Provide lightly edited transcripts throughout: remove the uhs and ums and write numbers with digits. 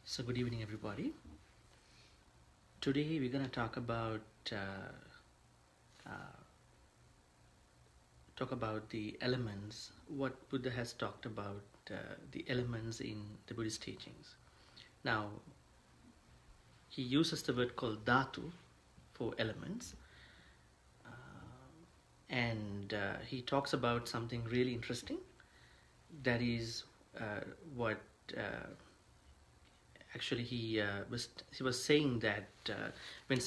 So good evening, everybody. Today we're going to talk about the elements. What Buddha has talked about the elements in the Buddhist teachings. Now, he uses the word called dhātu for elements, and he talks about something really interesting. That is what. Actually, he was saying that when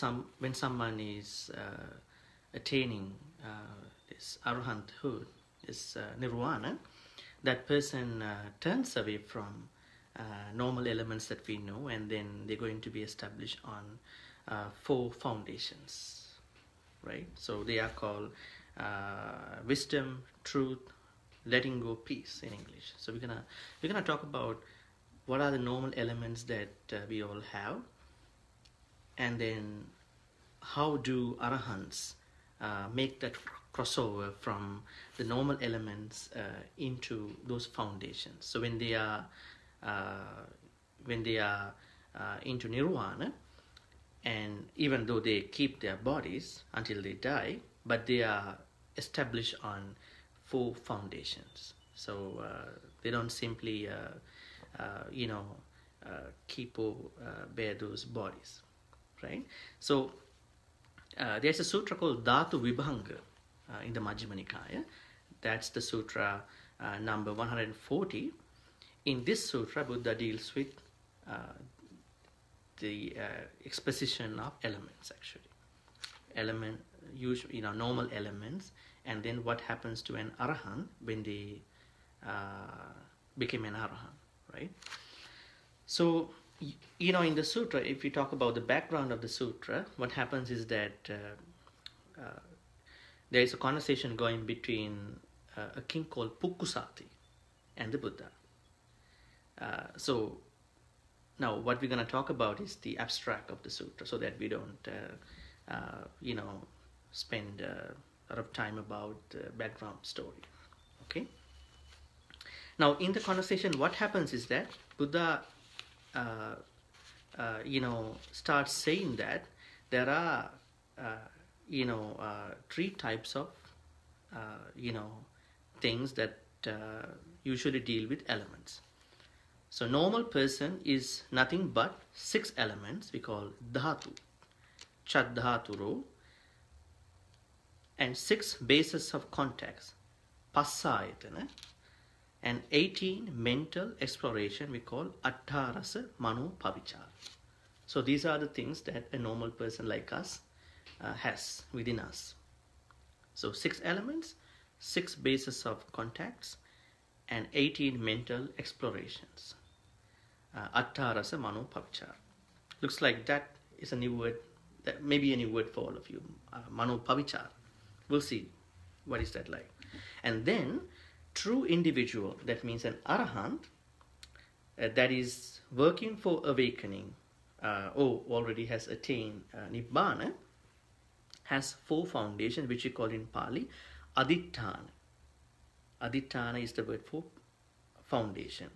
someone is attaining this arahanthood, this nirvana, that person turns away from normal elements that we know, and then they're going to be established on four foundations, right? So they are called wisdom, truth, letting go, peace in English. So we're gonna talk about what are the normal elements that we all have, and then how do Arahants make that crossover from the normal elements into those foundations. So when they are into nirvana, and even though they keep their bodies until they die, but they are established on four foundations. So they don't simply keep or bear those bodies, right? So there's a sutra called Dhātuvibhaṅga in the Majjhima Nikaya. That's the sutra number 140. In this sutra, Buddha deals with the exposition of elements, actually. Usually, normal elements, and then what happens to an arahant when they became an arahant. Right. So, in the sutra, if you talk about the background of the sutra, what happens is that there is a conversation going between a king called Pukkusati and the Buddha. So, now what we're going to talk about is the abstract of the sutra, so that we don't, spend a lot of time about the background story. Okay. Now, in the conversation, what happens is that Buddha, starts saying that there are, three types of, things that usually deal with elements. So, normal person is nothing but 6 elements we call dhātu, chad-dhāturo, and 6 bases of contacts, passāyatana, and 18 mental exploration we call atthārasa mano pavichāra. So these are the things that a normal person like us has within us. So 6 elements, 6 bases of contacts, and 18 mental explorations. Atthārasa mano pavichāra. Looks like that is a new word, that may be a new word for all of you. Mano pavichāra. We'll see what is that like. And then true individual, that means an arahant, that is working for awakening, or already has attained nibbana, has 4 foundations, which we call in Pali aditthana. Aditthana is the word for foundation.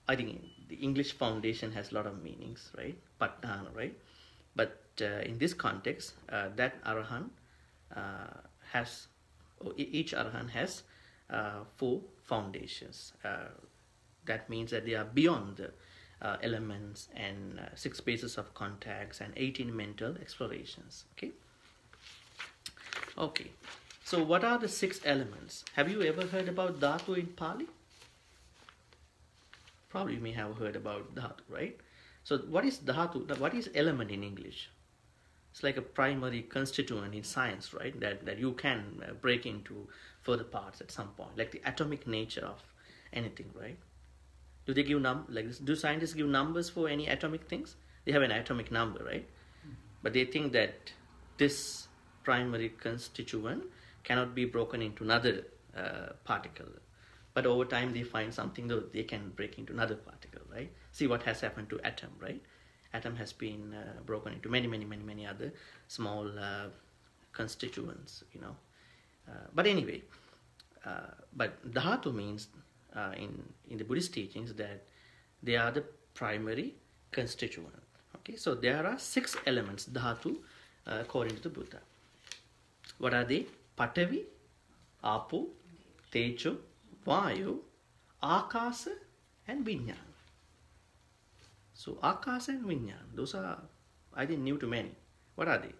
I think the English foundation has a lot of meanings, right? Patthana, right? But in this context, that arahant has, each arahant has 4 foundations. That means that they are beyond the elements, and 6 bases of contacts, and 18 mental explorations. Okay. So what are the 6 elements? Have you ever heard about dhātu in Pali? Probably you may have heard about dhātu, right? So what is dhātu? What is element in English? It's like a primary constituent in science, right? That you can break into further parts at some point, like the atomic nature of anything, right? Do they give do scientists give numbers for any atomic things? They have an atomic number, right? But they think that this primary constituent cannot be broken into another particle. But over time they find something that they can break into another particle, right? See what has happened to atom, right? Atom has been broken into many other small constituents, But anyway, but dhātu means in the Buddhist teachings that they are the primary constituent. Okay, so there are 6 elements, dhātu, according to the Buddha. What are they? Patavi, Apo, Tejo, Vayu, Akasa, and Viññāna. So Akasa and Viññāna, those are, I think, new to many. What are they?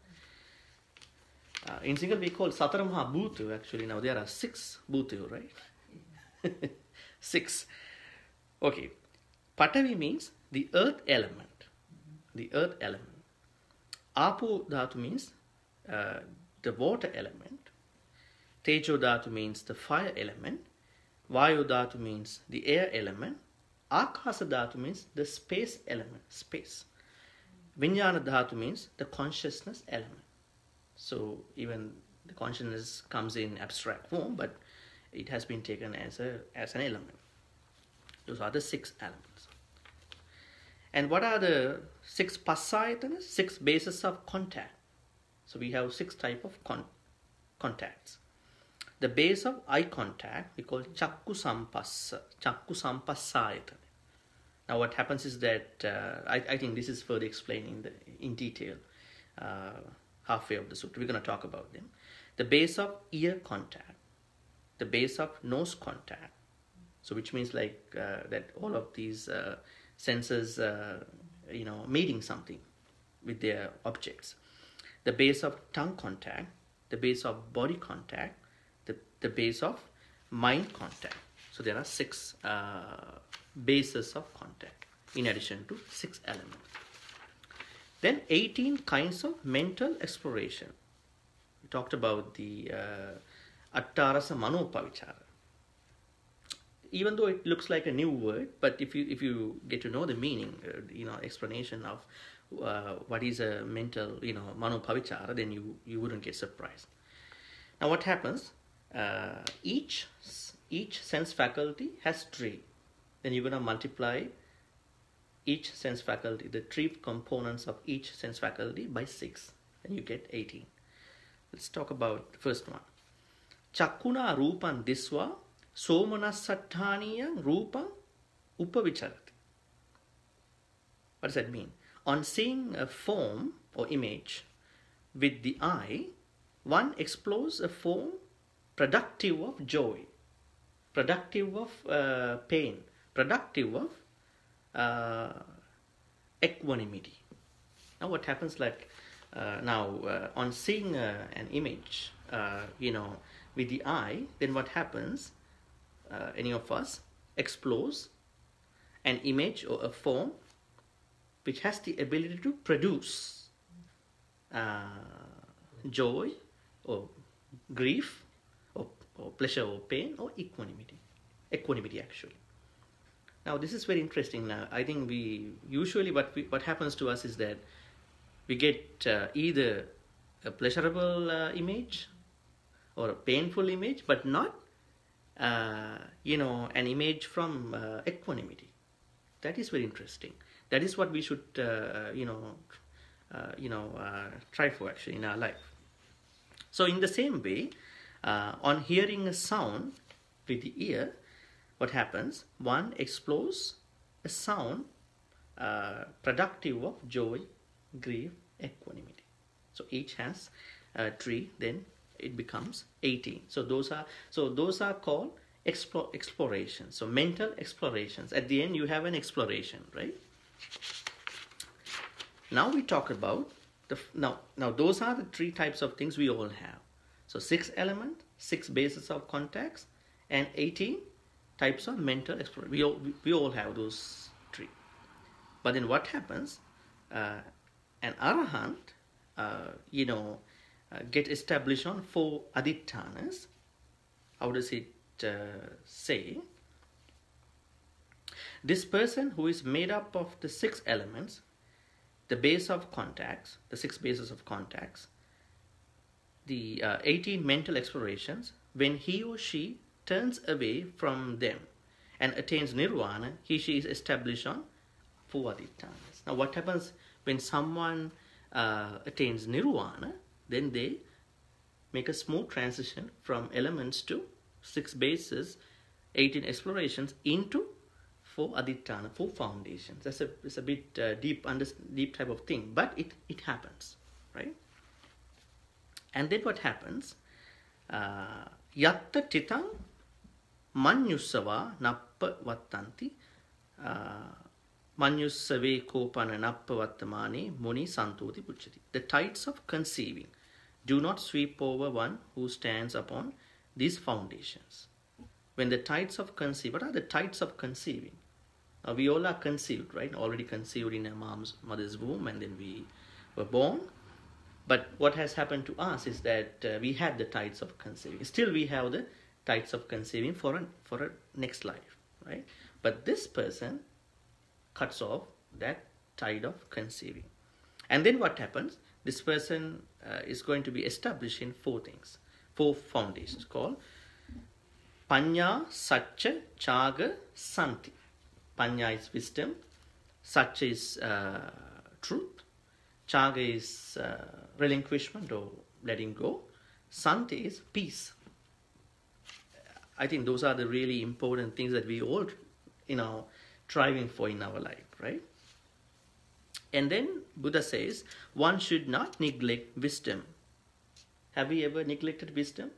In Sinhala we call Satara Maha Bhūtu. Actually now there are 6 Bhūtu, right? 6. Okay. Patavi means the earth element. The earth element. Apo dhātu means the water element. Tejo dhātu means the fire element. Vayu dhātu means the air element. Akasa dhātu means the space element, space. Viññāna dhātu means the consciousness element. So even the consciousness comes in abstract form, but it has been taken as an element. Those are the 6 elements. And what are the 6 passayatas? 6 bases of contact. So we have 6 type of contacts. The base of eye contact we call chakku sampassayatana. Now what happens is that I think this is further explained in detail halfway of the sutta. We're going to talk about them. The base of ear contact, the base of nose contact. So which means like that all of these senses, meeting something with their objects. The base of tongue contact, the base of body contact, the base of mind contact. So there are 6 bases of contact in addition to 6 elements. Then 18 kinds of mental exploration. We talked about the Attarasa Manopavichara. Even though it looks like a new word, but if you get to know the meaning, explanation of what is a mental, Manopavichara, then you wouldn't get surprised. Now what happens? Each sense faculty has 3. Then you're going to multiply each sense faculty, the 3 components of each sense faculty by 6, and you get 18. Let's talk about the first one. Chakkuna rūpaṁ disva somanassaṭṭhāniyam rūpaṁ upavicharati. What does that mean? On seeing a form or image with the eye, one explores a form productive of joy, productive of pain, productive of equanimity. Now what happens on seeing an image, with the eye, then what happens, any of us explores an image or a form which has the ability to produce joy or grief or pleasure or pain or equanimity actually. Now this is very interesting. Now I think we usually what happens to us is that we get either a pleasurable image or a painful image, but not an image from equanimity. That is very interesting. That is what we should try for actually in our life. So in the same way, on hearing a sound with the ear, what happens? One explores a sound productive of joy, grief, equanimity. So each has 3, then it becomes 18. So those are called explorations. So mental explorations. At the end you have an exploration, right? Now we talk about now those are the 3 types of things we all have. So 6 elements, 6 bases of contacts, and 18 types of mental exploration. We all have those 3. But then what happens? An Arahant, get established on 4 adhitthanas. How does it say? This person who is made up of the 6 elements, the base of contacts, the 6 bases of contacts, the 18 mental explorations, when he or she turns away from them and attains nirvana, she is established on 4 adhitthanas. Now what happens when someone attains nirvana? Then they make a smooth transition from elements to 6 bases, 18 explorations into 4 aditthana, 4 foundations. It's a bit deep type of thing, but it happens, right? And then what happens? Yatta titang manyussava nappa vattanti manyussave kopana nappa vattamane muni santoti pucchati. The tides of conceiving do not sweep over one who stands upon these foundations. When the tides of conceiving, what are the tides of conceiving? We all are conceived, right? Already conceived in our mother's womb, and then we were born. But what has happened to us is that we had the tides of conceiving. Still we have the tides of conceiving for a next life, right? But this person cuts off that tide of conceiving. And then what happens? This person is going to be established in 4 things, 4 foundations called Panya, Satcha, Chaga, Santi. Panya is wisdom, Satcha is truth, Chaga is relinquishment or letting go, Santi is peace. I think those are the really important things that we all, striving for in our life, right? And then Buddha says, one should not neglect wisdom. Have we ever neglected wisdom?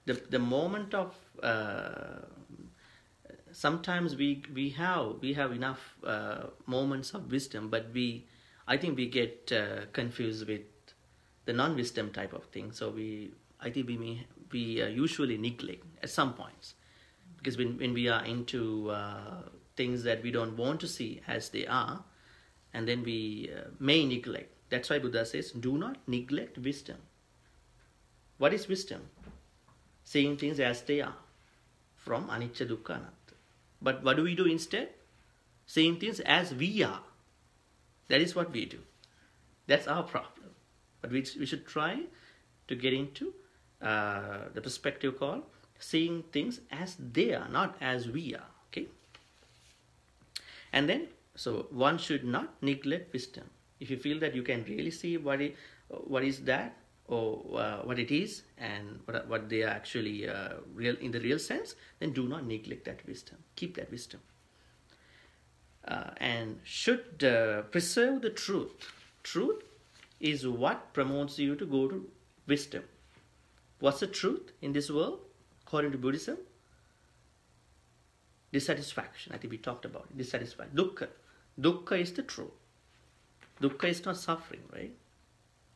The moment of sometimes we have enough moments of wisdom, but I think we get confused with the non-wisdom type of thing. So I think we usually neglect at some points, because when we are into things that we don't want to see as they are, and then we may neglect. That's why Buddha says, do not neglect wisdom. What is wisdom? Seeing things as they are, from anicca, dukkha, anatta. But what do we do instead? Seeing things as we are. That is what we do. That's our problem. But we should try to get into the perspective called seeing things as they are, not as we are. Okay. And then, so one should not neglect wisdom. If you feel that you can really see what is that, or what it is, and what they are actually real in the real sense, then do not neglect that wisdom. Keep that wisdom. And should preserve the truth. Truth is what promotes you to go to wisdom. What's the truth in this world, according to Buddhism? Dissatisfaction. I think we talked about it. Dissatisfaction. Dukkha. Dukkha is the truth. Dukkha is not suffering, right?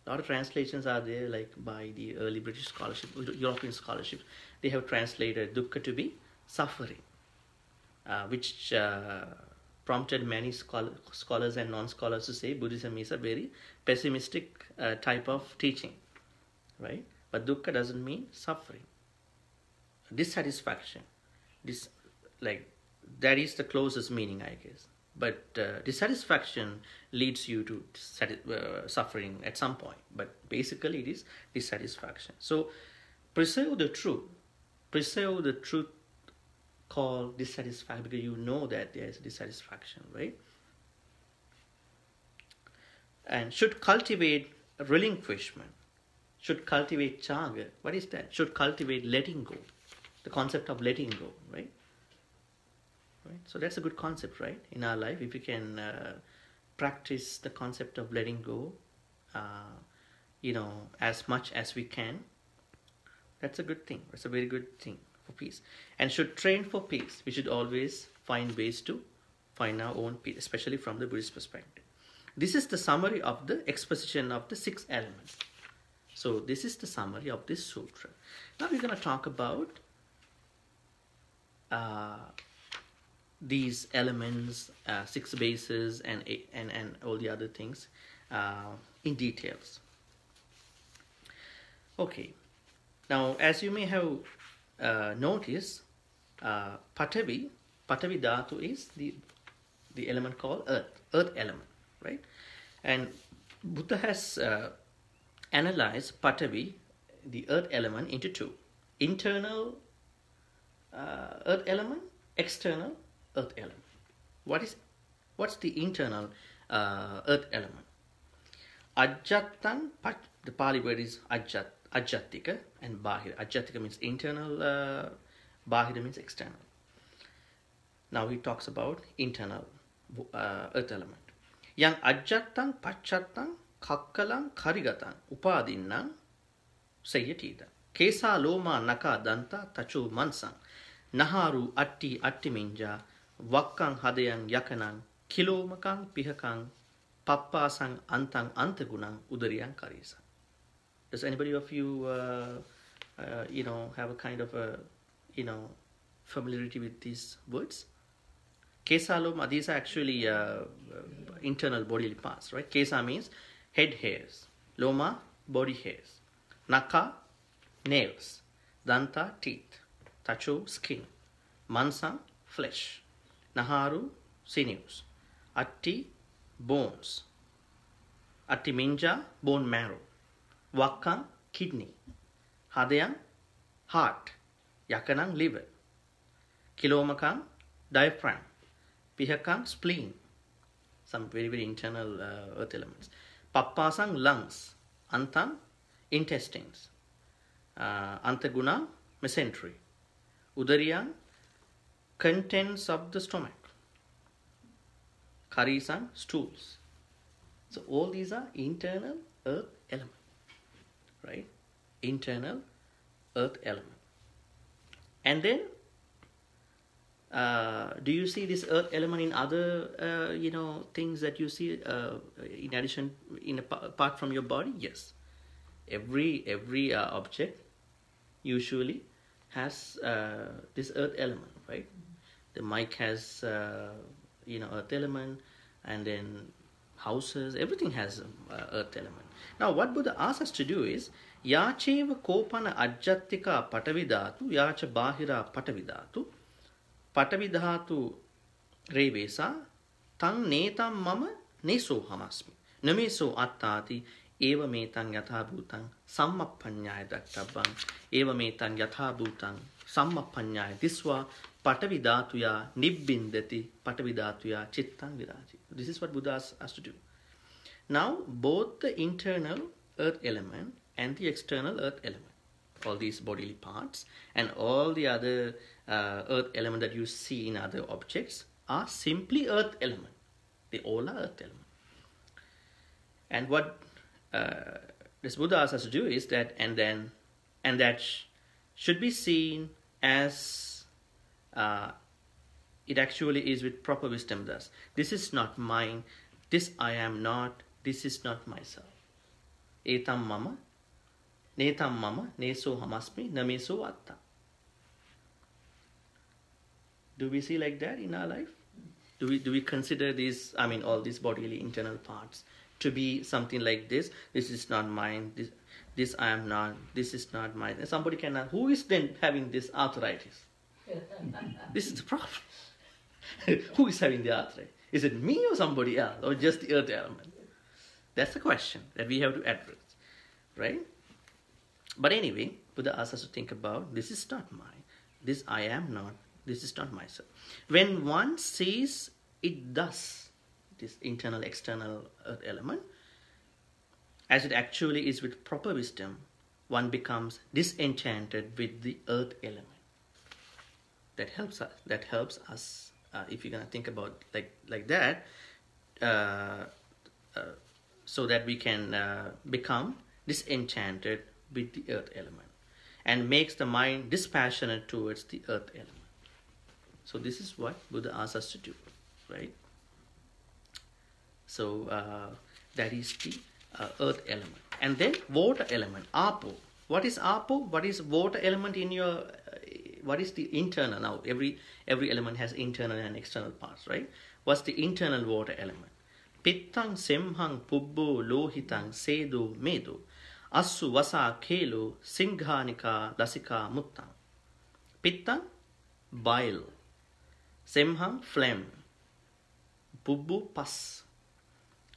A lot of translations are there, like by the early British scholarship, European scholarship. They have translated dukkha to be suffering, which prompted many scholars and non-scholars to say Buddhism is a very pessimistic type of teaching, right? But dukkha doesn't mean suffering. Dissatisfaction, that is the closest meaning, I guess. But dissatisfaction leads you to suffering at some point. But basically it is dissatisfaction. So preserve the truth. Preserve the truth called dissatisfaction, because you know that there is dissatisfaction, right? And should cultivate relinquishment. Should cultivate chaga. What is that? Should cultivate letting go. The concept of letting go, right? Right? So that's a good concept, right? In our life, if we can practice the concept of letting go, as much as we can, that's a good thing. It's a very good thing for peace. And should train for peace. We should always find ways to find our own peace, especially from the Buddhist perspective. This is the summary of the exposition of the 6 elements. So this is the summary of this sutra. Now we're going to talk about these elements, 6 bases, and all the other things in details. Okay. Now, as you may have noticed, Patavi dhātu is the element called earth element, right? And Buddha has analyzed Patavi, the earth element, into 2: internal earth element, external earth element. What's the internal earth element? Ajjattan, the Pali word is ajjatika, and bahira. Ajjatika means internal, bahira means external. Now he talks about internal earth element. Yang ajjattang pachattang kakkalang karigatang upadinnan sayyatida. Kesa loma naka danta tachu mansang. Naharu atti atti minja. Wakkang hadayang yakanang. Kilomakang pihakang. Pappasang antang antagunang udariyang karisa. Does anybody of you, have a kind of a, familiarity with these words? Kesa loma, these are actually internal bodily parts, right? Kesa means head hairs. Loma, body hairs. Naka, nails. Danta, teeth. Tacho, skin. Mansang, flesh. Naharu, sinews. Atti, bones. Atti minja, bone marrow. Wakkang, kidney. Hadayang, heart. Yakanang, liver. Kilomakang, diaphragm. Pihakang, spleen. Some very, very internal earth elements. Pappasang, lungs. Antang, intestines. Antaguna, mesentery. Udariyang, contents of the stomach. Karisang, stools. So all these are internal earth element, right? Internal earth element. And then, do you see this earth element in other, things that you see in addition, apart from your body? Yes. Every object usually has this earth element, right? The mic has, earth element, and then houses, everything has earth element. Now, what Buddha asks us to do is, Yacheva kopana ajjattika patavidhatu, yacha bahira patavidhatu, patavidhatu revesa, tang netam mama neso hamasmi, nameso attati, eva metang yatha bhutang, sammapanyaya dattabbang, eva metang yatha bhutang, sammapanyaya diswa, patavidhatuya nibbindati, patavidhatuya chittang viraji. This is what Buddha asks us to do. Now, both the internal earth element and the external earth element, all these bodily parts and all the other earth element that you see in other objects are simply earth element. They all are earth element. And what this Buddha asks us to do is that, and that should be seen as it actually is with proper wisdom. Thus, this is not mine, this I am not, this is not myself. Etam mama, netam mama, neso hamasmi, nameso atta. Do we see like that in our life? Do we consider these, all these bodily internal parts to be something like this? This is not mine, this I am not, this is not mine. And somebody can ask, who is then having this arthritis? This is the problem. Who is having the arthritis? Is it me or somebody else, or just the earth element? That's the question that we have to address, right? But anyway, Buddha asks us to think about, this is not mine, this I am not, this is not myself. When one sees it thus, this internal, external earth element, as it actually is with proper wisdom, one becomes disenchanted with the earth element. That helps us. If you're gonna think about like that, so that we can become disenchanted with the earth element, and makes the mind dispassionate towards the earth element. So this is what Buddha asks us to do, right? So that is the earth element, and then water element, apo. What is apo? What is water element in your? What is the internal? Now every element has internal and external parts, right? What's the internal water element? Pittang semhang pubbo lohitang sedo medo assu vasa kelo singhanika lasika muttang. Pittang, bile. Semhang, phlegm. Pubbo, pus.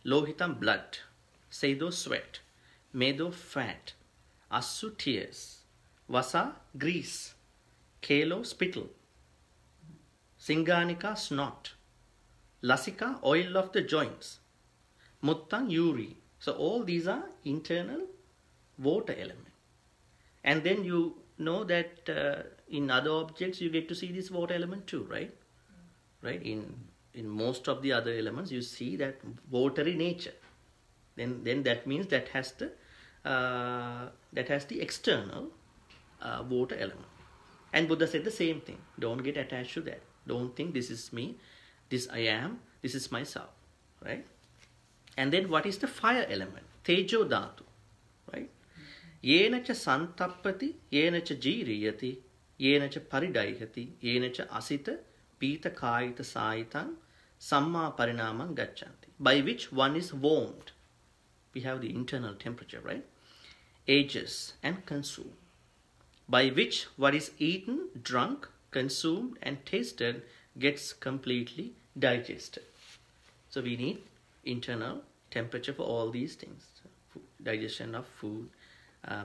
Lohitam, blood. Sedo, sweat. Medo, fat. Assu, tears. Vasa, grease. Kelo, spittle. Singhanika, snot. Lasika, oil of the joints. Muttang, urine. So all these are internal water element. And then you know that in other objects you get to see this water element too, right? right? In most of the other elements, you see that watery nature. Then that means that has the external water element. And Buddha said the same thing. Don't get attached to that. Don't think this is me, this I am, this is myself, right? And then what is the fire element? Tejo dhātu, right? Yenacha santappati, yenacha jiriyati, yenacha paridayati, yenacha asita, pita kayita sayitam, samma parinamam gacchanti. By which one is warmed. We have the internal temperature, right? Ages and consumed. By which what is eaten, drunk, consumed and tasted gets completely digested. So we need internal temperature for all these things. Digestion of food,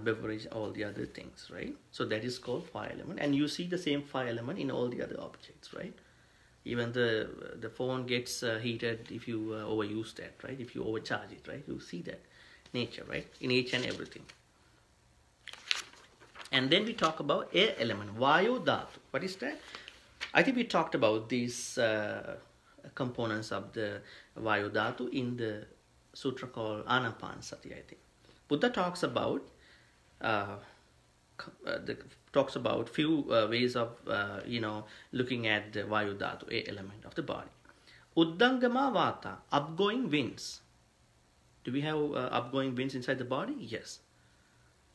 beverage, all the other things, right? So that is called fire element. And you see the same fire element in all the other objects, right? Even the phone gets heated if you overuse that, right? If you overcharge it, right? You see that nature, right? In each and everything. And then we talk about air element, Vayu Dhātu. What is that? I think we talked about these components of the Vayu Dhātu in the sutra called Anapanasati, I think. Buddha talks about few ways of looking at the Vayu Dhātu, air element of the body. Uddangama Vata, upgoing winds. Do we have upgoing winds inside the body? Yes.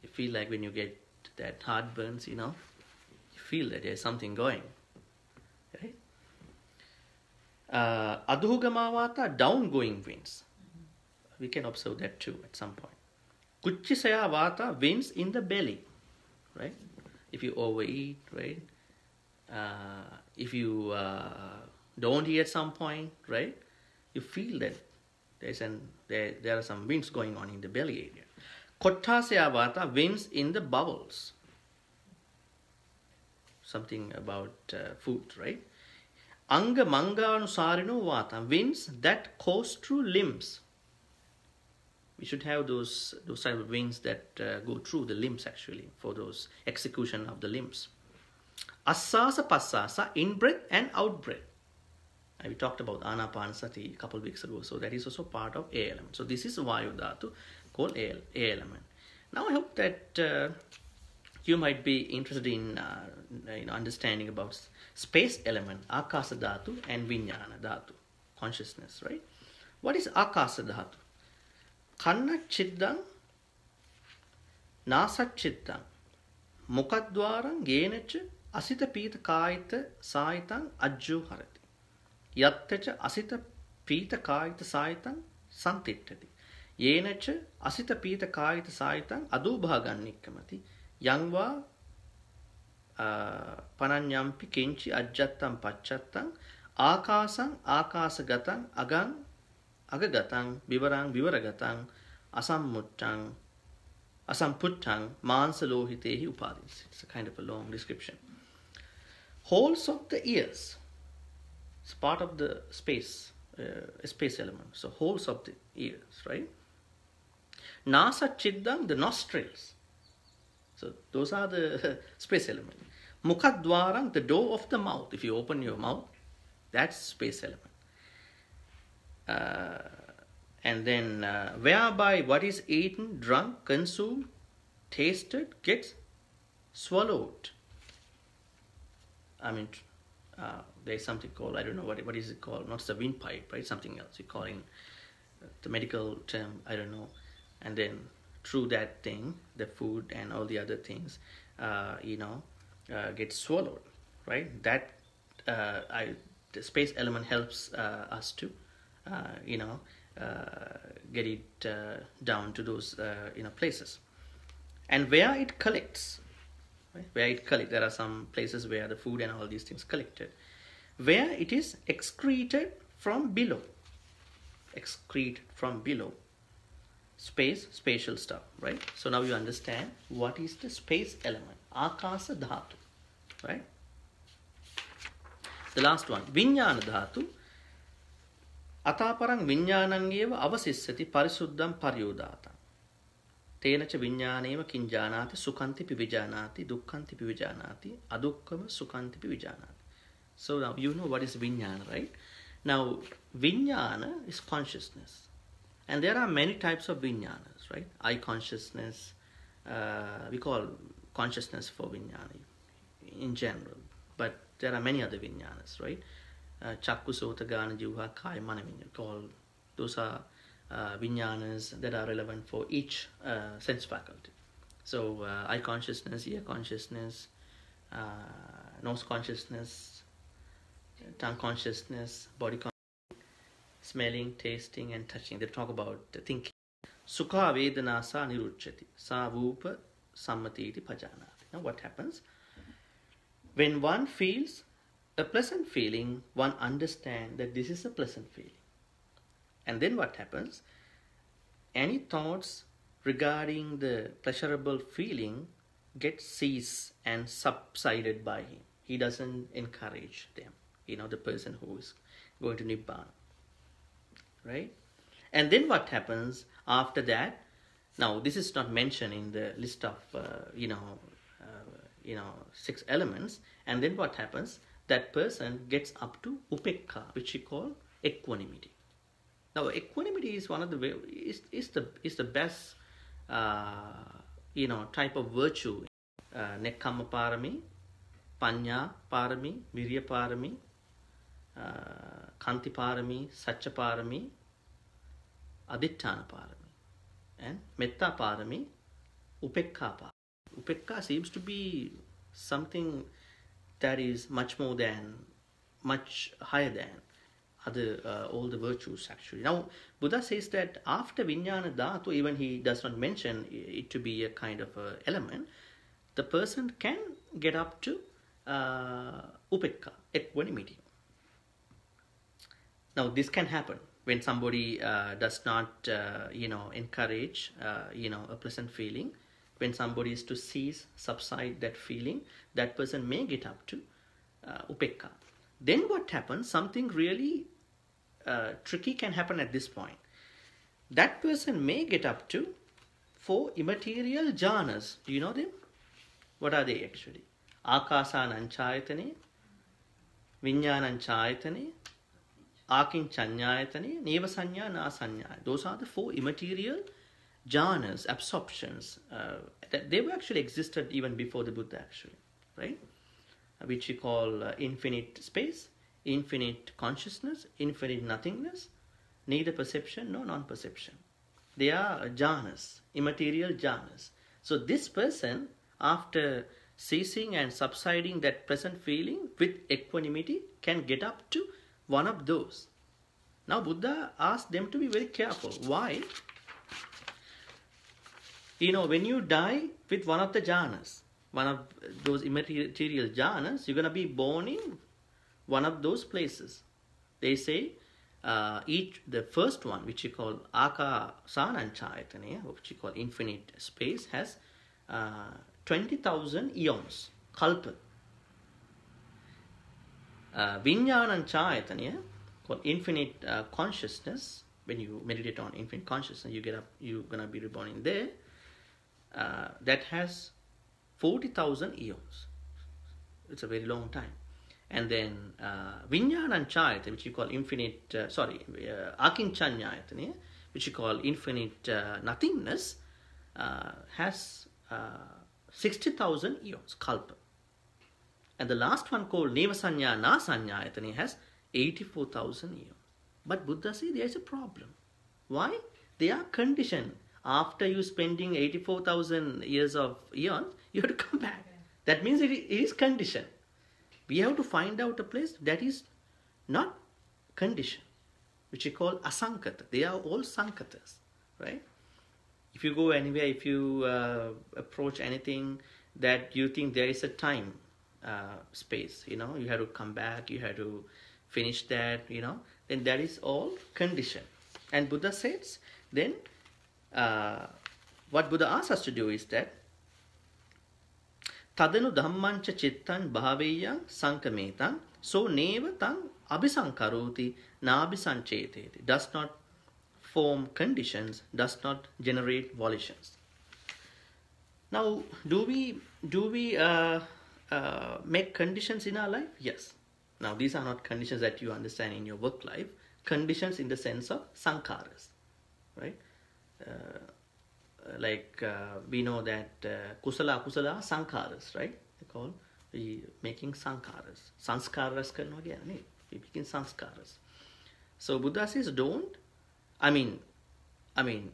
You feel like when you get that heartburns, you feel that there's something going. Right? Adhugamavata, downgoing winds. We can observe that too at some point. Kuchisaya vata, winds in the belly. Right? If you overeat, right? If you don't eat at some point, right? You feel that there are some winds going on in the belly area. Kottasaya vata, winds in the bowels. Something about food, right? Anga manganusarino vata, winds that course through limbs. We should have those type of winds that go through the limbs actually, for those execution of the limbs. Asasa passasa, in-breath and out-breath. And we talked about Anapanasati a couple of weeks ago, so that is also part of air element. So this is Vayu Dhātu, called air element. Now I hope that you might be interested in understanding about space element, Akasa Dhātu and Vijñāna Dhātu, consciousness, right? What is Akasa Dhātu? Kanna chiddang, nasa chiddang, mukadwaram yenacha asita pita kayita saitang ajju harati. Yattacha asita pita kayita saitang santittati. Yenacha asita pita kayita saitang adubhagan nikkamati. Yangva pananyampi kinchi ajjattam pacchattam akasang akasagatang agang agagatang vivarang vivaragatang asammuttang asamputtang mansalohitehi upadis. It's a kind of a long description. Holes of the ears. It's part of the space element. So holes of the ears, right? Nasa chiddam, the nostrils. So those are the space element. Mukhadwarang, the door of the mouth. If you open your mouth, that's space element. And then whereby what is eaten, drunk, consumed, tasted, gets swallowed. I mean, there's something called, I don't know what is it called, not the windpipe, right? Something else. You call in the medical term, I don't know. And then through that thing, the food and all the other things, get swallowed, right? That the space element helps us to, get it down to those places. And where it collects, right? Where it collects, there are some places where the food and all these things collected. Where it is excreted from below. Excreted from below. Space, spatial stuff, right? So now you understand what is the space element. Akasa Dhātu, right? The last one, Vijñāna Dhātu. Ataparang Vijñānangeva avasisyati parisuddham paryodātam. Tenacha Vijñāneva kinjānāti sukhanti pi vijānāti dukkhanti pi vijānāti adukkama sukhanti pi vijānāti. So now you know what is vijnana, right? Now, vijnana is consciousness. And there are many types of vijnanas, right? Eye consciousness, we call consciousness for vijnana in general. But there are many other vijnanas, right? Chakku, Sota, Gana, Jiva, Kaya, Mana Vijnana. Those are vijnanas that are relevant for each sense faculty. So, eye consciousness, ear consciousness, nose consciousness, tongue consciousness, body consciousness, smelling, tasting, and touching. They talk about thinking. Sukha vedana sa nirucchati. Sa vupa sammatiti pajanati. Now what happens? When one feels a pleasant feeling, one understands that this is a pleasant feeling. And then what happens? Any thoughts regarding the pleasurable feeling get ceased and subsided by him. He doesn't encourage them. The person who is going to Nibbana. Right? And then what happens after that? Now, this is not mentioned in the list of, 6 elements. And then what happens? That person gets up to upekka, which we call equanimity. Now, equanimity is one of the is the best type of virtue. Nekkhamma parami, panya parami, virya parami, kanti parami, satcha parami, aditthana parami, and metta parami, upekka parami. Upekka seems to be something that is much higher than all the virtues actually. Now, Buddha says that after vijnana dhātu, even he does not mention it to be a kind of a element, the person can get up to upekka, equanimity. Now, this can happen when somebody does not, encourage, a pleasant feeling. When somebody is to cease, subside that feeling, that person may get up to upekka. Then what happens? Something really tricky can happen at this point. That person may get up to 4 immaterial jhanas. Do you know them? What are they actually? Akasananchayatane, Vijnananchayatane, Akincanyayatane, Nevasanya, Nasanya. Those are the 4 immaterial jhanas, absorptions. They were actually existed even before the Buddha actually, right? Which we call infinite space, infinite consciousness, infinite nothingness, neither perception nor non-perception. They are jhanas, immaterial jhanas. So this person, after ceasing and subsiding that present feeling with equanimity, can get up to one of those. Now Buddha asked them to be very careful. Why? When you die with one of the jhanas, one of those immaterial jhanas, you're going to be born in one of those places. They say the first one, which we call Akasananchayatane, which we call infinite space, has 20,000 eons, kalpa. Vijnananchayatane, called infinite consciousness. When you meditate on infinite consciousness, you're going to be reborn in there. That has 40,000 eons. It's a very long time. And then Vijnananchayatane, which you call infinite, Akincanyayatane, which you call infinite nothingness, has 60,000 eons, kalpa. And the last one called Nevasanya Nasanyayatane has 84,000 eons. But Buddha says there is a problem. Why? They are conditioned. After you spending 84,000 years of eons, you have to come back. That means it is conditioned. We have to find out a place that is not conditioned, which we call asankata. They are all sankatas, right? If you go anywhere, if you approach anything that you think there is a time, space, you have to come back, you have to finish that, then that is all conditioned. And Buddha says, then what Buddha asks us to do is that Tadanu dhammancha chittan bhaveyang sankametan so neva tang abhisankaroti na abhisancheteti. Does not form conditions, does not generate volitions. Now, do we make conditions in our life? Yes. Now, these are not conditions that you understand in your work life. Conditions in the sense of sankharas, right? We know that kusala akusala sankharas, right? They call making sankharas. Sanskaras karna again, we making sanskaras. So Buddha says, don't. I mean,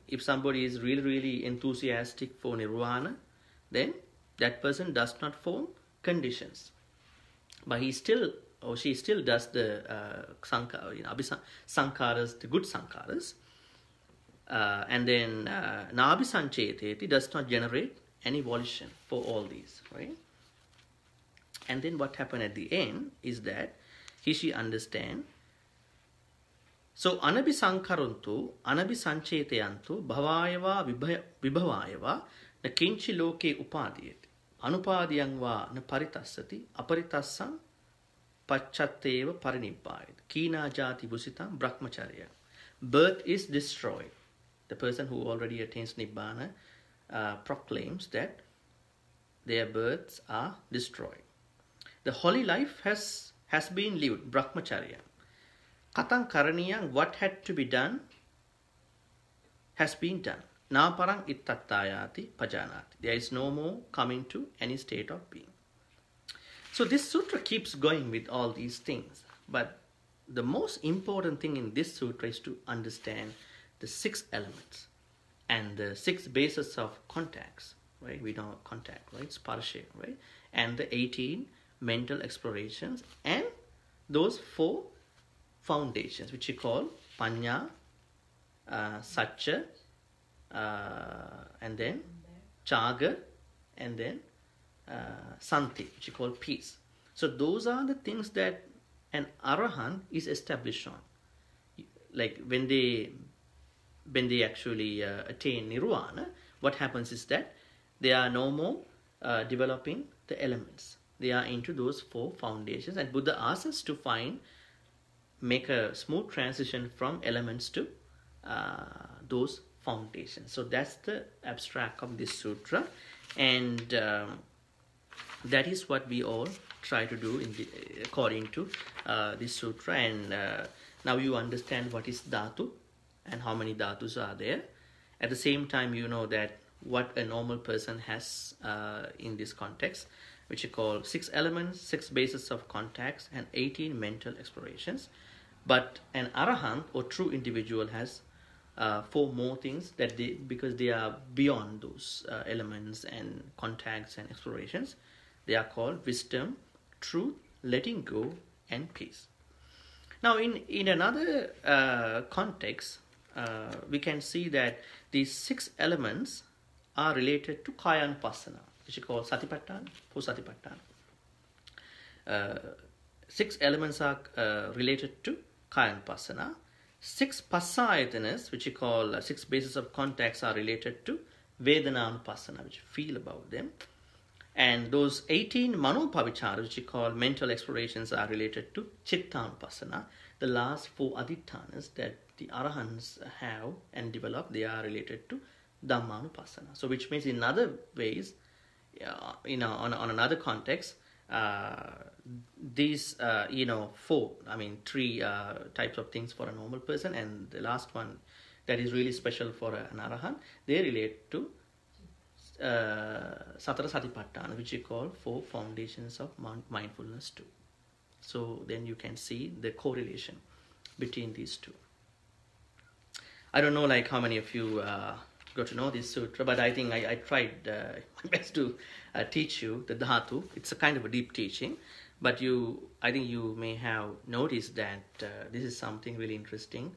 if somebody is really, really enthusiastic for nirvana, then that person does not form conditions. But he still, or she still does the sankharas, the good sankharas. And then nabhisancheteti does not generate any volition for all these, right? And then what happened at the end is that she understand. So anabhisankarantu, anabhisancheteyantu, bhavayava vibhavayava, na kinchi loke upadiyati, anupadiyang va na paritassati, aparitassam pachatteva parinibbāyati, kīna jati busitam brahmacharya. Birth is destroyed. The person who already attains Nibbana proclaims that their births are destroyed. The holy life has been lived, brahmacharya. Katang karaniyang, what had to be done has been done. Na parang ittattayati pajanati. There is no more coming to any state of being. So this sutra keeps going with all these things. But the most important thing in this sutra is to understand the 6 elements and the 6 bases of contacts, right? We know contact, right? Sparsha, right? And the 18 mental explorations and those 4 foundations, which we call Panya, Satcha, and then Chaga, and then Santi, which we call peace. So those are the things that an Arahant is established on. Like when they actually attain Nirvana, what happens is that they are no more developing the elements. They are into those 4 foundations, and Buddha asks us to make a smooth transition from elements to those foundations. So that's the abstract of this sutra, and that is what we all try to do according to this sutra. And now you understand what is dhātu and how many dhātus are there. At the same time, you know that what a normal person has in this context, which you call 6 elements, 6 bases of contacts, and 18 mental explorations. But an Arahant or true individual has 4 more things because they are beyond those elements and contacts and explorations. They are called wisdom, truth, letting go, and peace. Now, in another context, we can see that these 6 elements are related to Kayanupassana, which is called Satipatthana, 4 Satipatthana. 6 elements are related to Kayanupassana. 6 Passayatanas, which we call 6 bases of contacts, are related to Vedananupassana, which you feel about them. And those 18 Manopavicharas, which we call mental explorations, are related to Chittanupassana. The last 4 Adhitthanas that the Arahants have and develop, they are related to Dhammanupassana. So which means in other ways, on another context, these 3 types of things for a normal person, and the last one that is really special for an Arahant, they relate to Satara Satipatthana, which we call 4 foundations of mindfulness too. So then you can see the correlation between these 2. I don't know how many of you got to know this sutra, but I think I tried my best to teach you the dhātu. It's a kind of a deep teaching, but I think you may have noticed that this is something really interesting,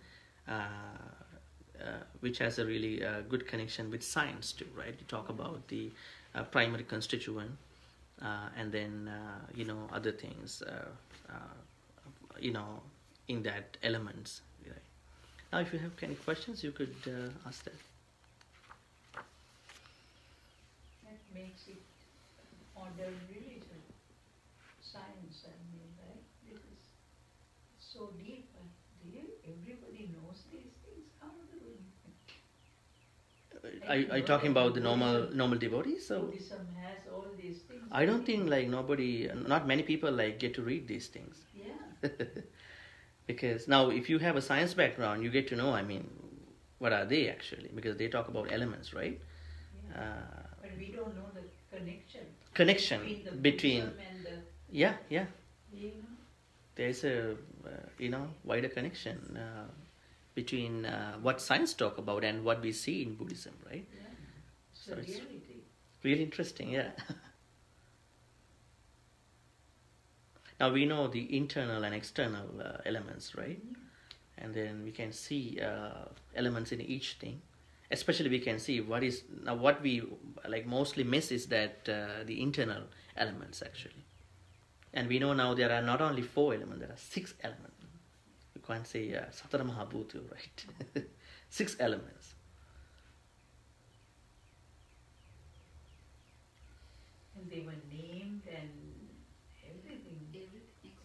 which has a really good connection with science too, right? You talk about the primary constituent, and then other things, in that elements. Right? Now, if you have any questions, you could ask that. That makes it modern religion, science, right? This is so deep. Everybody knows these things. How are they doing? Are you talking about the normal devotees? So Buddhism has all these things. I don't think not many people get to read these things. Yeah. Because now if you have a science background, you get to know, I mean, what are they actually? Because they talk about elements, right? Yeah. But we don't know the Connection between Buddhism and the, yeah. you know. There's a wider connection between what science talk about and what we see in Buddhism, right? Yeah. It's So a it's reality. really interesting, yeah. Now we know the internal and external elements, right? And then we can see elements in each thing. Especially we can see what we like mostly miss is that the internal elements actually. And we know now there are not only 4 elements, there are 6 elements. You can't say Satara Mahabhutu, right? 6 elements. And they were named and everything.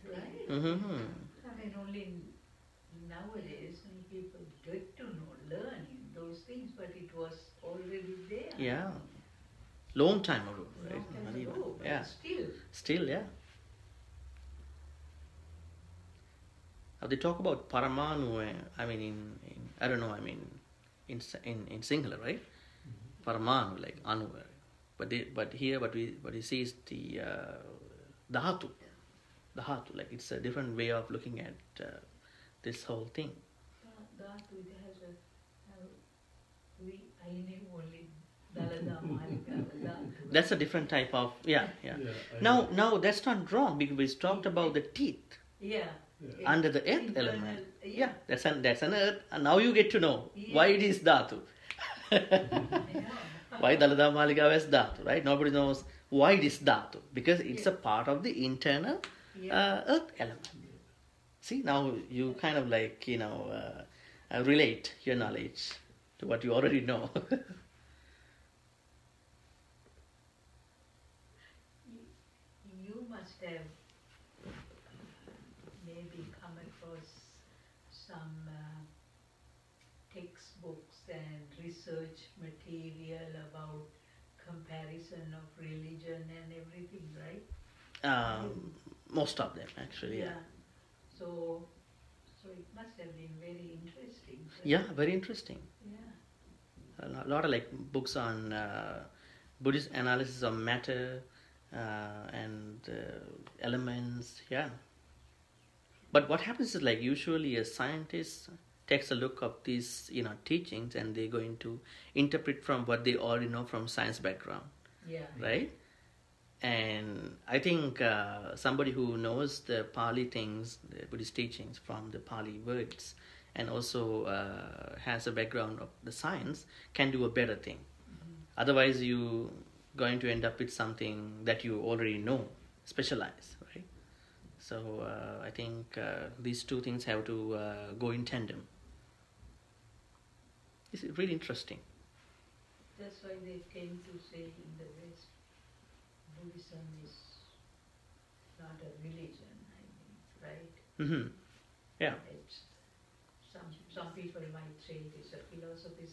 Right? Mm-hmm. I mean, only nowadays when people get to learn those things, but it was already there. Yeah. Long time ago, right? Long time Not even. ago, but Yeah. still. Yeah. Now they talk about Paramanu, I mean, in I don't know, I mean, in singular, right? Paramanu, like Anu. But here, what we see is the Dhātu. Dhātu, like it's a different way of looking at this whole thing. Dhātu, it has I knew only Dhātu. That's a different type of Now that's not wrong because we talked about the teeth. Yeah. Under the earth Internal, element. yeah. That's an earth, and now you get to know why it is Dhātu. Why Dalada Malika is Dhātu, right? Nobody knows why it is Dhātu because it's a part of the internal earth element. See, now you kind of like relate your knowledge to what you already know. You must have maybe come across some textbooks and research material about comparison of religion and everything, right? Most of them, actually, yeah. So it must have been very interesting. Yeah, very interesting. Yeah. A lot of like books on Buddhist analysis of matter and elements, yeah. But what happens is like usually a scientist takes a look of these teachings and they're going to interpret from what they already know from science background. Yeah. Right? And I think somebody who knows the Pali things, the Buddhist teachings from the Pali words, and also has a background of the science, can do a better thing. Mm-hmm. Otherwise, you going to end up with something that you already know, specialized, right? So I think these two things have to go in tandem. It's really interesting. That's why they tend to say in the West, Buddhism is not a religion, I mean, right? Mm-hmm. Yeah. It's, some people might say it is a philosophy,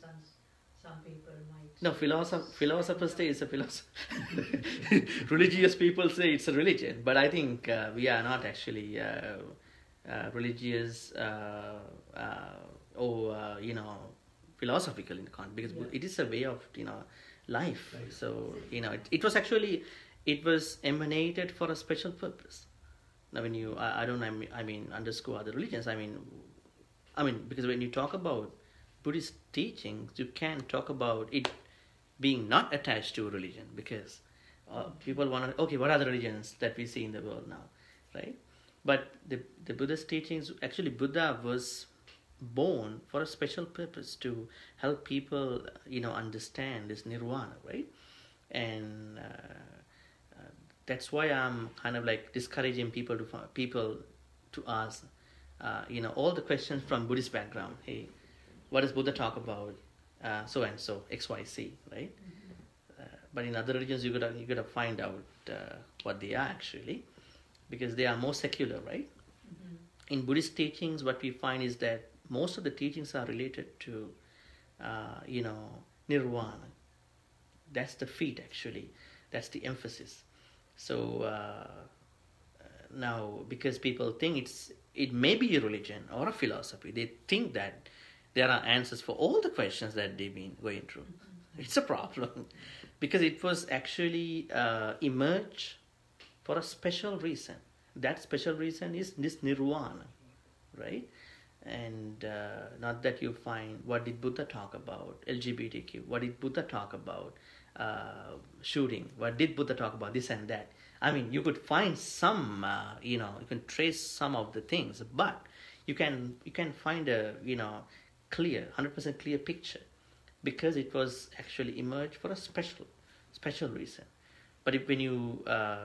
some people might say philosophers say it's a philosophy. Religious people say it's a religion, but I think we are not actually religious or philosophical in the context because it is a way of life. So it was emanated for a special purpose. Now when you underscore other religions, I mean because when you talk about Buddhist teachings, you can talk about it being not attached to religion because people want to, okay, what are the religions that we see in the world now, right? But the Buddhist teachings, actually Buddha was born for a special purpose to help people, understand this nirvana, right? And that's why I'm kind of like discouraging people to ask, all the questions from Buddhist background. Hey, what does Buddha talk about? So and so, X, Y, Z, right? But in other religions, you gotta find out what they are actually, because they are more secular, right? Mm-hmm. In Buddhist teachings, what we find is that most of the teachings are related to, nirvana. That's the feat, actually. That's the emphasis. So now, because people think it may be a religion or a philosophy, they think that there are answers for all the questions that they've been going through. It's a problem because it was actually emerged for a special reason. That special reason is this nirvana, right? And not that you find what did Buddha talk about LGBTQ, what did Buddha talk about shooting, what did Buddha talk about this and that. I mean, you could find some, you can trace some of the things, but you can find a clear, 100% clear picture, because it was actually emerged for a special reason. But when you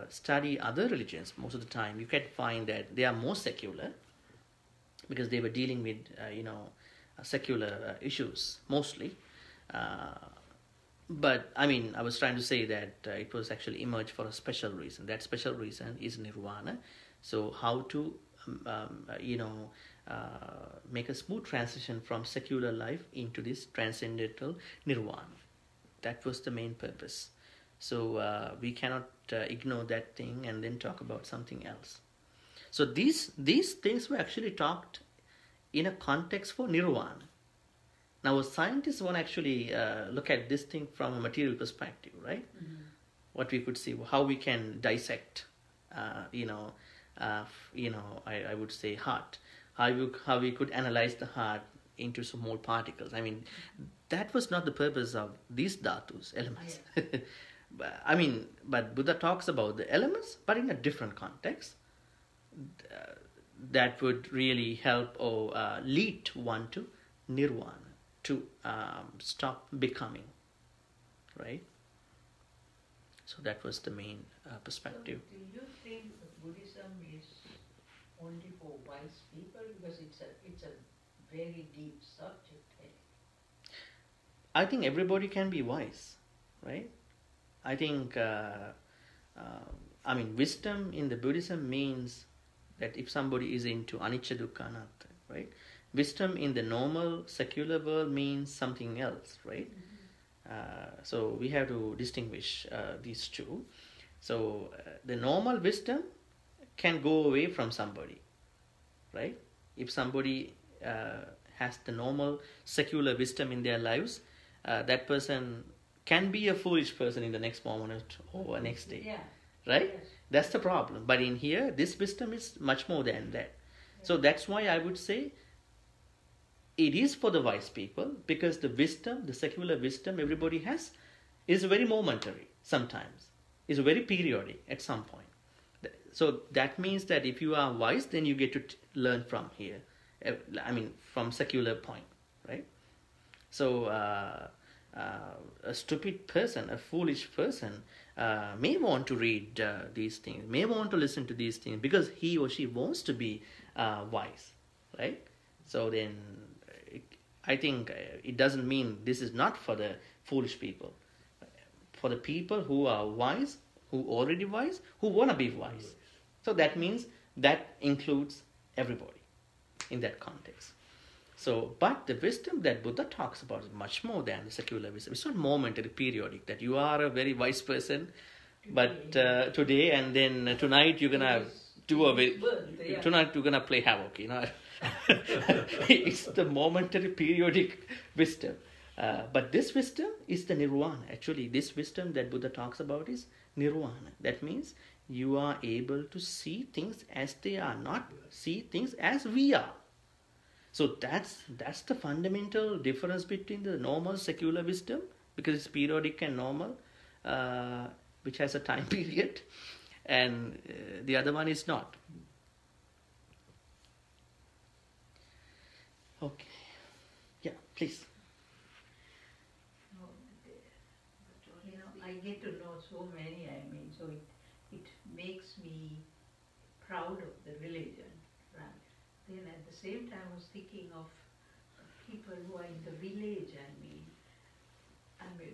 study other religions, most of the time you can find that they are more secular, because they were dealing with secular issues mostly. But I mean, I was trying to say that it was actually emerged for a special reason. That special reason is nirvana. So how to make a smooth transition from secular life into this transcendental nirvana. That was the main purpose. So we cannot ignore that thing and then talk about something else. So these things were actually talked in a context for nirvana. Now scientists want to actually look at this thing from a material perspective, right? Mm-hmm. What we could see, how we can dissect, I would say heart. How we could analyze the heart into small particles. I mean, that was not the purpose of these dhatus, elements. Yeah. I mean, but Buddha talks about the elements, but in a different context. That would really help or lead one to nirvana, to stop becoming, right? So that was the main perspective. So do you think Buddhism is only for wise people, because it's a very deep subject? I think everybody can be wise, right? I think wisdom in the Buddhism means that if somebody is into anicca dukkha anatta, right? Wisdom in the normal secular world means something else, right? Mm-hmm. So we have to distinguish these two. So the normal wisdom can go away from somebody, right? If somebody has the normal secular wisdom in their lives, that person can be a foolish person in the next moment or next day, yeah. Right? Yes. That's the problem. But in here, this wisdom is much more than that. Yeah. So that's why I would say it is for the wise people, because the wisdom, the secular wisdom everybody has, is very momentary sometimes. Is very periodic at some point. So that means that if you are wise, then you get to learn from here. From secular point, right? So a stupid person, a foolish person may want to read these things, may want to listen to these things because he or she wants to be wise, right? So then I think it doesn't mean this is not for the foolish people. For the people who are wise, who already wise, who want to be wise. So that means that includes everybody in that context. So, but the wisdom that Buddha talks about is much more than the secular wisdom. It's not momentary, periodic, that you are a very wise person, but today and then tonight you're gonna tonight you're gonna play havoc, It's the momentary, periodic wisdom. But this wisdom is the nirvana. Actually, this wisdom that Buddha talks about is nirvana. That means you are able to see things as they are, not see things as we are. So that's the fundamental difference between the normal secular wisdom, because it's periodic and normal, which has a time period, and the other one is not. Okay. Yeah, please. I get to know so many, so it makes me proud of the religion, right? Then at the same time I was thinking of people who are in the village,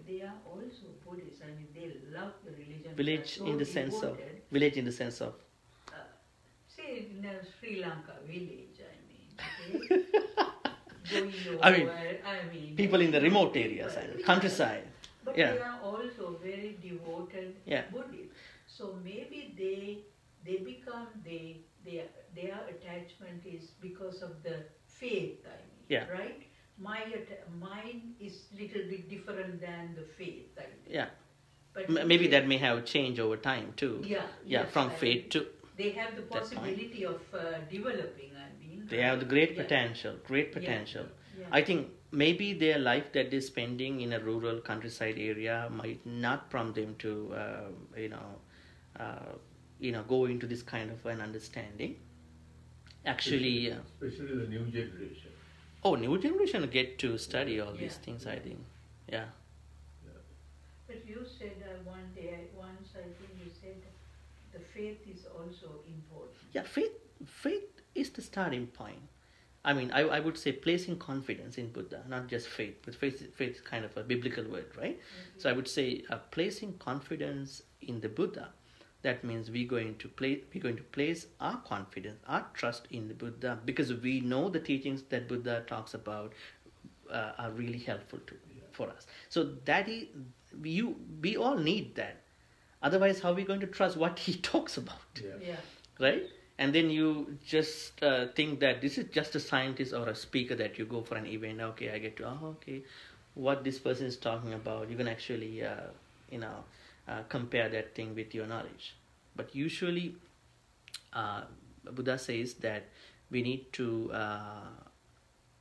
they are also Buddhists, they love the religion. Village in the sense of? Say in Sri Lanka village, okay? Going over, people in the remote areas, countryside. But yeah. They are also very devoted Buddhists. So maybe they become, their attachment is because of the faith, I mean, Yeah. right? Mine is little bit different than the faith, I think. Yeah. But Maybe that may have changed over time too. Yeah. Yeah, yes, from I faith mean, to... they have the that point. possibility of developing, I mean. They have the great Yeah. potential, great potential. Yeah. I think maybe their life that they're spending in a rural countryside area might not prompt them to, go into this kind of an understanding. Actually, especially the new generation. New generation get to study all these things, I think. Yeah. But you said once I think you said the faith is also important. Yeah, faith is the starting point. I mean, I would say placing confidence in Buddha, not just faith, but faith is kind of a biblical word, right? Mm-hmm. So I would say placing confidence in the Buddha. That means we're going to place our confidence, our trust in the Buddha, because we know the teachings that Buddha talks about are really helpful for us. So that is, we all need that. Otherwise, how are we going to trust what he talks about? Yeah. Right? And then you just think that this is just a scientist or a speaker that you go for an event. Okay, I get to, what this person is talking about. You can actually, compare that thing with your knowledge. But usually, Buddha says that we need to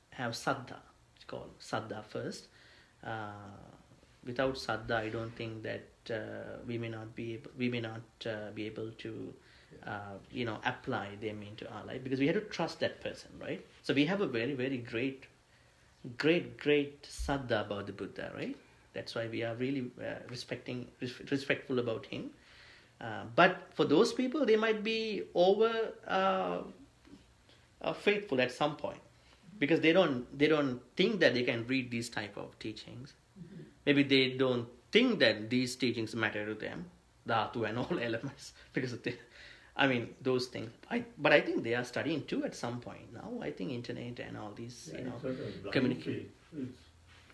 have saddha. It's called saddha first. Without saddha, I don't think that we may not be able to apply them into our life, because we have to trust that person, right? So we have a very, very great saddha about the Buddha, right? That's why we are really respectful about him. But for those people, they might be over faithful at some point, because they don't think that they can read these type of teachings. Mm-hmm. Maybe they don't think that these teachings matter to them, dhātu and all elements, because of those things. But I think they are studying too at some point now. I think internet and all these, communicate. It's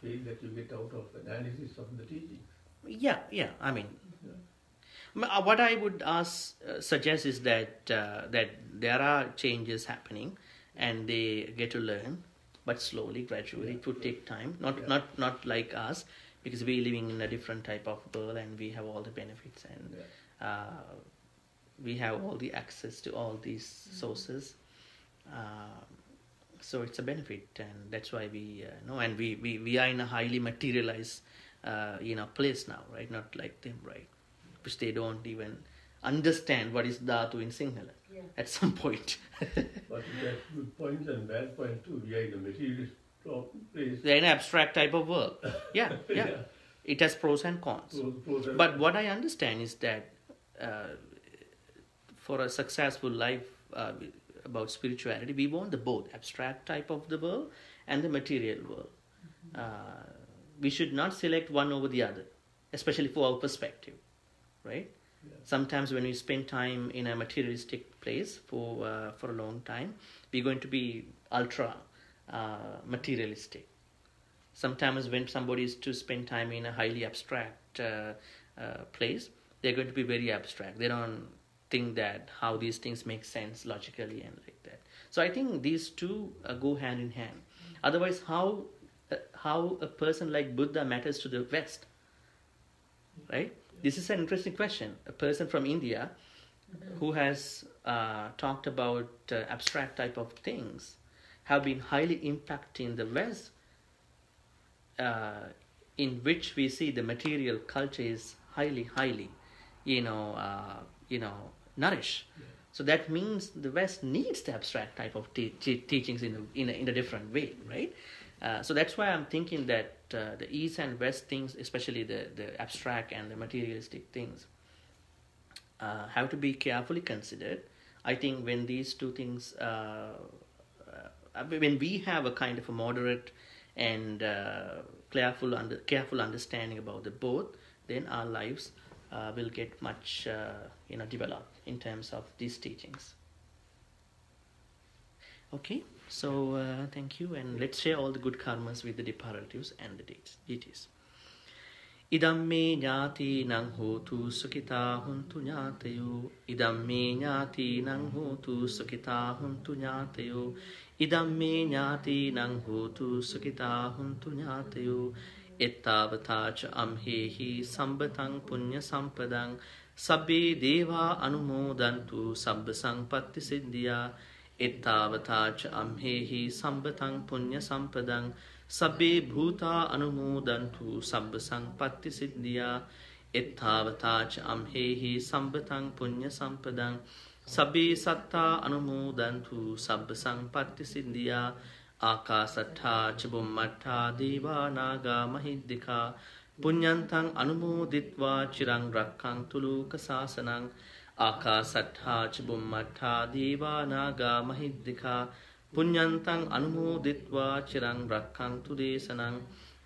faith that you get out of analysis of the teachings. Yeah. What I would suggest is that there are changes happening, and they get to learn, but slowly, gradually. It would take time. Not like us, because we're living in a different type of world, and we have all the benefits, and we have all the access to all these sources. So it's a benefit, and that's why we know. And we are in a highly materialized place now, right? Not like them, right? Which they don't even understand what is dhātu in Sinhala at some point. But it has good points and bad points too. We are in a materialist place. They're in an abstract type of world. Yeah. It has pros and cons. But what I understand is that for a successful life about spirituality, we want the both abstract type of the world and the material world. We should not select one over the other, especially for our perspective, right? Yeah. Sometimes when we spend time in a materialistic place for a long time, we're going to be ultra materialistic. Sometimes when somebody is to spend time in a highly abstract place, they're going to be very abstract. They don't think that how these things make sense logically and like that. So I think these two go hand in hand. Otherwise, how a person like Buddha matters to the West, right? This is an interesting question. A person from India who has talked about abstract type of things have been highly impacting the West, in which we see the material culture is highly, nourished. Yeah. So that means the West needs the abstract type of teachings in a different way, right? So that's why I'm thinking that the East and West things, especially the abstract and the materialistic things, have to be carefully considered. I think when these two things, when we have a kind of a moderate and careful understanding about the both, then our lives will get much developed in terms of these teachings. Okay, so thank you, and let's share all the good karmas with the deparatives and the deities. Idamme ñāti nang hotu sukita huntu ñātayo. Idamme ñāti nang hotu sukita huntu ñātayo. Idamme ñāti nang hotu sukita huntu ñātayo. Ettavatacha amhehi sambatang punya sampadang. Sabbe deva anumodantu sabba sampatti siddhya. Ettavatacha amhehi sambatang punya sampadang. Sabbe bhuta anumodantu sabba sampatti siddhya. Ettavatacha amhehi sambatang punya sampadang. Sabbe satta anumodantu sabba sampatti siddhya. Akasattha ca bummattha deva naga mahiddhika. Punyantang anumoditva chirang rakkhanthu loka sasanang. Akasattha ca bummattha deva naga mahiddhika. Punyantang anumoditva chirang rakkhanthu desanang.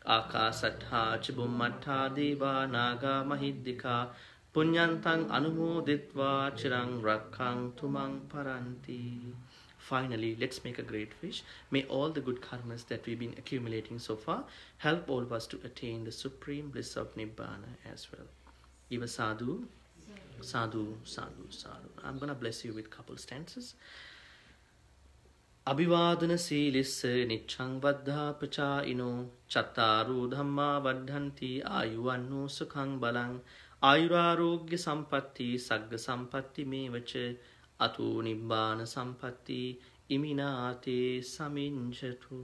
Akasattha ca bummattha deva naga mahiddhika. Punyantang anumoditva chirang rakkhanthu mang paranti. Finally, let's make a great wish. May all the good karmas that we've been accumulating so far help all of us to attain the supreme bliss of Nibbana as well. Give a sadhu, sadhu, sadhu, sadhu. I'm going to bless you with a couple stanzas. Abhivadana silissa niccang vaddha pachāino chattaru dhamma vaddhanti ayuvanno sukhang balang ayurārogya sampatti sagga sampatti mevaca Atu nibbana sampatti iminate saminjatu.